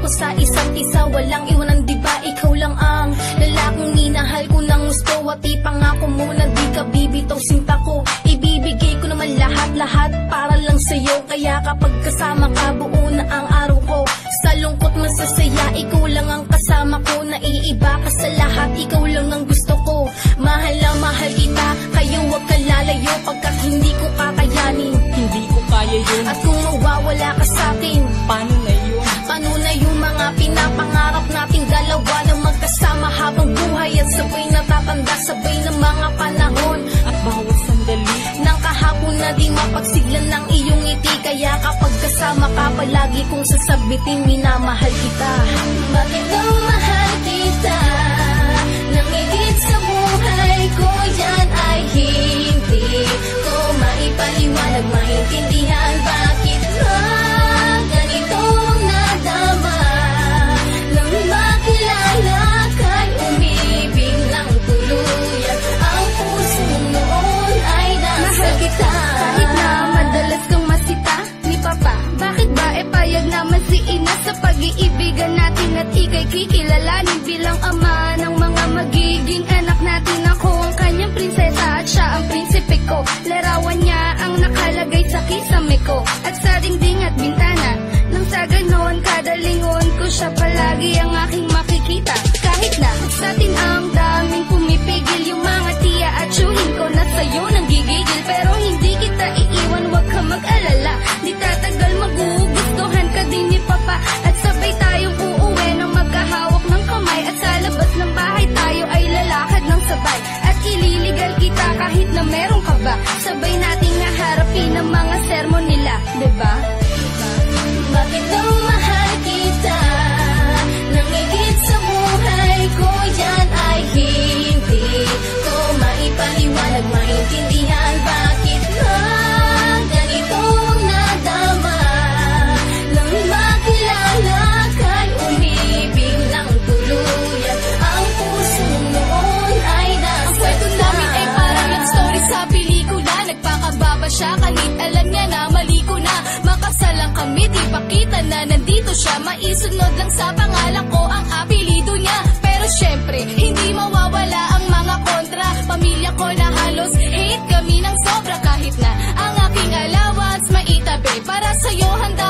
ko sa isa't isa, walang iwanan, diba? Ikaw lang ang lalaking minahal ko ng gusto. At ipangako mo na di ka bibitaw, sinta ko ibibigay ko naman lahat para lang sa'yo. Kaya kapag kasama ka, buo na ang araw ko. Sa lungkot man sa saya, ikaw lang ang kasama ko. Naiiba ka sa lahat, ikaw lang ang gusto ko. Mahal na mahal kita, kayo wag ka lalayo. Pagkat hindi ko kakayanin, hindi ko kaya yun. at kung mawawala ka sa'kin, paano na yun? paano na yung mga pinapangarap nating dalawa na magkasama habang buhay at sabay natatanda, sabay ng mga panahon At bawat sandali nang kahapon na di mapagsiglan ng iyong ngiti. Kaya kapag kasama ka, palagi kong sasabitin, minamahal kita. Bakit daw mahal kita nang higit sa buhay ko? Yan ay hindi ko maipaliwanag, maintindihan. Bakit nga ganito ang nadama nang makilala ka'y umibig ng tuluyan. Ang puso noon ay nasa kita. Kahit na madalas kang masita ni Papa, bakit ba payag naman si Ina sa pag-iibigan natin? At ika'y kikilalanin bilang ama ng mga magiging anak natin. Ako ang kanyang prinsesa at siya ang prinsipe ko. Larawan niya ang nakalagay sa kisame ko at sa dingding at bintana. Nang sa ganon, kada lingon ko siya palagi ang aking makikita. Kahit na sa atin ang daming pumipigil, yung mga tiya at tiyuhin ko na sa'yo nang gigigil. Pero hindi kita iiwan, wag ka mag-alala. Di tatagal, magugustuhan ka din ni Papa. At sabay tayong uuwi nang magkahawak ng kamay. At sa labas ng bahay tayo ay lalakad ng sabay. At ililigal kita kahit na meron ka ba. Sabay nating naharapin ang mga sermon nila, diba? Bakit daw mahal kita nang higit sa buhay ko? Yan ay hindi ko maipaliwanag, maintindihan. Bakit nga ganito ang nadama nang makilala ka'y umibig ng tuluyan. Ang puso noon ay nasa kita. Ang kwento namin ay parang love story sa pelikula. Nagpakababa siya kahit alam niya na mali ko na. Makasalang kami, di pakita na nandito siya. Maisunod lang sa pangalan ko ang apelido niya. Pero syempre, hindi mawawala ang mga kontra. Pamilya ko na halos hate kami ng sobra. Kahit na ang aking allowance maitabi, para sa'yo handa